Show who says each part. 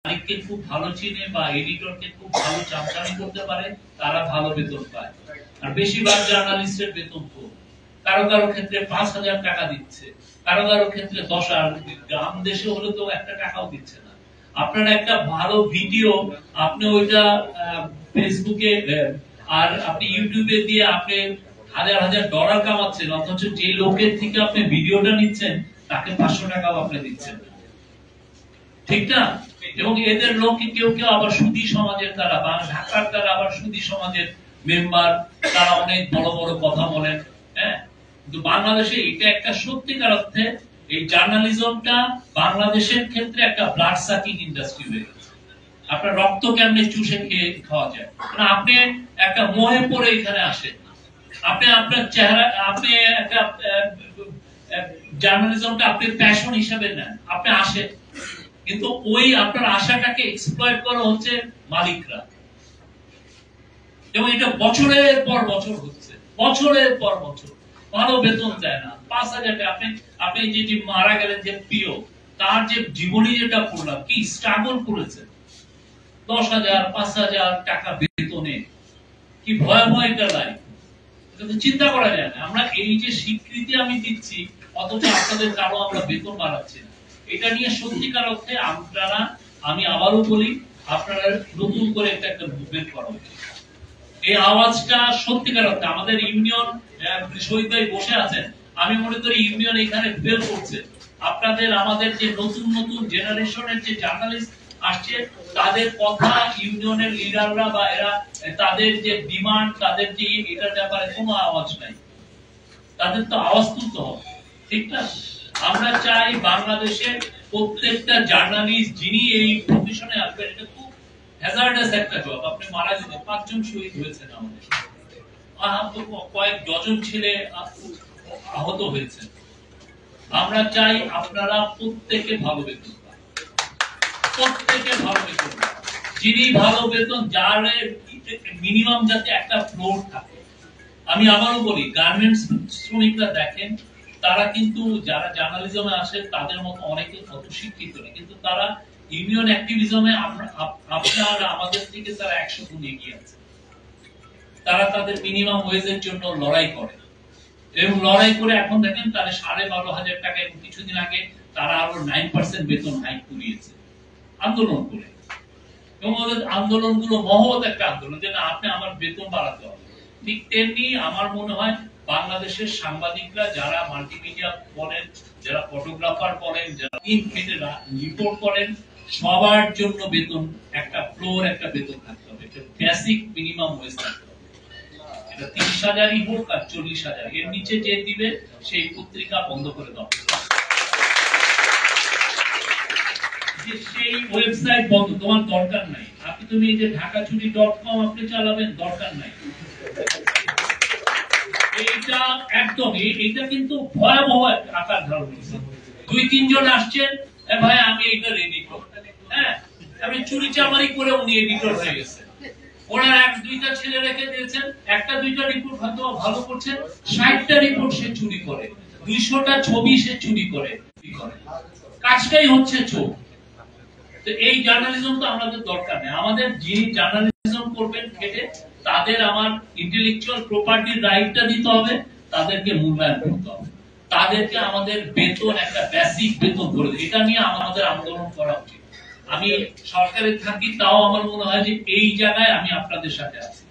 Speaker 1: মালিককে খুব ভালো চিনে বা এডিটরকে খুব ভালো চামচামি করতে পারে, তারা ভালো বেতন পায়। আর বেশিরভাগ জার্নালিস্টের বেতন কম, কারো কারো ক্ষেত্রে 5,000 টাকা দিচ্ছে, কারো কারো ক্ষেত্রে 10,000, গ্রাম দেশে হলে তো একটা টাকাও দিচ্ছে না। আপনারা একটা ভালো ভিডিও আপনি ওইটা ফেসবুকে আর আপনি ইউটিউবে দিয়ে আপনি হাজার হাজার ডলার কামাচ্ছেন, অথচ যে লোকের থেকে আপনি ভিডিওটা নিচ্ছেন তাকে 500 টাকাও আপনি দিচ্ছেন, ঠিক না? এবং এদের লোক কেউ কেউ আবার সুদী সমাজের, তারা বা ঢাকার তারা আবার সুদী সমাজের মেম্বার, তারা অনেক বড় বড় কথা বলেন। হ্যাঁ, কিন্তু বাংলাদেশে এটা একটা সত্যিকার অর্থে এই জার্নালিজমটা বাংলাদেশের ক্ষেত্রে একটা ব্লাড সাকিং ইন্ডাস্ট্রি হয়ে গেছে। আপনার রক্ত কেমনে চুষে খেয়ে খাওয়া যায়, মানে আপনি একটা মোহে পড়ে এখানে আসেন, আপনি আপনার চেহারা, আপনি একটা জার্নালিজমটা আপনি প্যাশন হিসেবে নেন, আপনি আসেন, কিন্তু ওই আপনার আশাটাকে এক্সপ্লয়েট করা হচ্ছে মালিকরা, এবং এটা বছরের পর বছর হচ্ছে, বছরের পর বছর। ভালো বেতন দেয় না, 5,000 টাকা। আপনি যে মারা গেলেন যে প্রিয়, তার যে জীবনী যেটা পড়লাম, কি স্ট্রাগল করেছে, 10,000 5,000 টাকা বেতনে, কি ভয়াবহ একটা লাইফ, এটা চিন্তা করা যায় না। আমরা এই যে স্বীকৃতি আমি দিচ্ছি, অথচ আপনাদের কারো আমরা বেতন বাড়াচ্ছি না। এটা নিয়ে সত্যিকার অর্থে আপনারা, আমি আবারও বলি, আপনারা নতুন করে একটা মুভমেন্ট করা উচিত। এই আওয়াজটা সত্যিকার অর্থে আমাদের ইউনিয়ন, শহীদ ভাই বসে আছেন, আমি মনে করি ইউনিয়ন এখানে ফেল করছে। আপনাদের আমাদের যে নতুন নতুন জেনারেশনের যে জার্নালিস্ট আসছে, তাদের কথা ইউনিয়নের লিডাররা বা এরা, তাদের যে ডিমান্ড, তাদের যে এটার ব্যাপারে কোনো আওয়াজ নাই, তাদের তো আওয়াজ তুলতে হবে, ঠিক না? আমরা চাই বাংলাদেশের প্রত্যেকটা জার্নালিস্ট যিনি এই প্রফেশনে আসবেন, এটা খুব হ্যাজার্ডাস একটা জব। আপনি মারা যেতে 5 জন শহীদ হয়েছেন আমাদের, কয়েক ডজন ছেলে আহত হয়েছে। আমরা চাই আপনারা প্রত্যেকে ভালো বেতন পান, প্রত্যেকে ভালো বেতন পান, যিনি ভালো বেতন, যার মিনিমাম যাতে একটা ফ্লোর থাকে। আমি আবারও বলি, গার্মেন্টস শ্রমিকরা দেখেন, তারা কিন্তু যারা জার্নালিজমে আসে তাদের মতো অনেকে অত শিক্ষিত নেই, কিন্তু তারা ইউনিয়ন অ্যাক্টিভিজমে আপনারা আমাদের থেকে তারা 100 গুণ এগিয়ে আছে। তারা তাদের মিনিমাম ওয়েজের জন্য লড়াই করে, এবং লড়াই করে এখন দেখেন তারা 12,500 টাকা, এবং কিছুদিন আগে তারা আরো 9% বেতন হাইক করিয়েছে আন্দোলন করে। এবং ওদের আন্দোলনগুলো মহৎ একটা আন্দোলন, যে না, আপনি আমার বেতন বাড়াতে হবে। ঠিক তেমনি আমার মনে হয় বাংলাদেশের সাংবাদিকরা, যারা মাল্টিমিডিয়া বলেন, যারা ফটোগ্রাফার বলেন, যারা দিন খেটে রিপোর্ট করেন, সবার জন্য বেতন একটা ফ্লোর, একটা বেতন থাকতে হবে, একটা বেসিক মিনিমাম ওয়েজ থাকতে হবে। এটা 30,000ই হোক আর 40,000, এর নিচে যে দিবে সেই পত্রিকা বন্ধ করে দেওয়া, সেই ওয়েবসাইট বন্ধ, তোমার দরকার নাই। তুমি এই যে ঢাকাচুরি.com আপনি চালাবেন, দরকার নাই। এইটা একদম, এইটা কিন্তু ভয়াবহ আকার ধারণ করেছে। 2-3 জন আসছেন, ভাই আমি এইটা রেডি করব, হ্যাঁ, আমি চুরি চামারি করে উনি এডিটর হয়ে গেছে। ওনার 1-2টা ছেলে রেখে দিয়েছেন, 1-2টা রিপোর্ট হয়তো ভালো করছেন, 60টা রিপোর্ট সে চুরি করে, 200টা ছবি সে চুরি করে, কাজটাই হচ্ছে চোর। তো এই জার্নালিজম তো আমাদের দরকার নেই। আমাদের যিনি জার্নালিজম করবেন খেটে, তাদের আমার ইন্টেলেকচুয়াল প্রপার্টির রাইটটা দিতে হবে, তাদেরকে মূল্যায়ন করতে হবে, তাদেরকে আমাদের বেতন, একটা বেসিক বেতন করে দিই। এটা নিয়ে আমাদের আন্দোলন করা উচিত। আমি সরকারে থাকি, তাও আমার মনে হয় যে এই জায়গায় আমি আপনাদের সাথে আছি।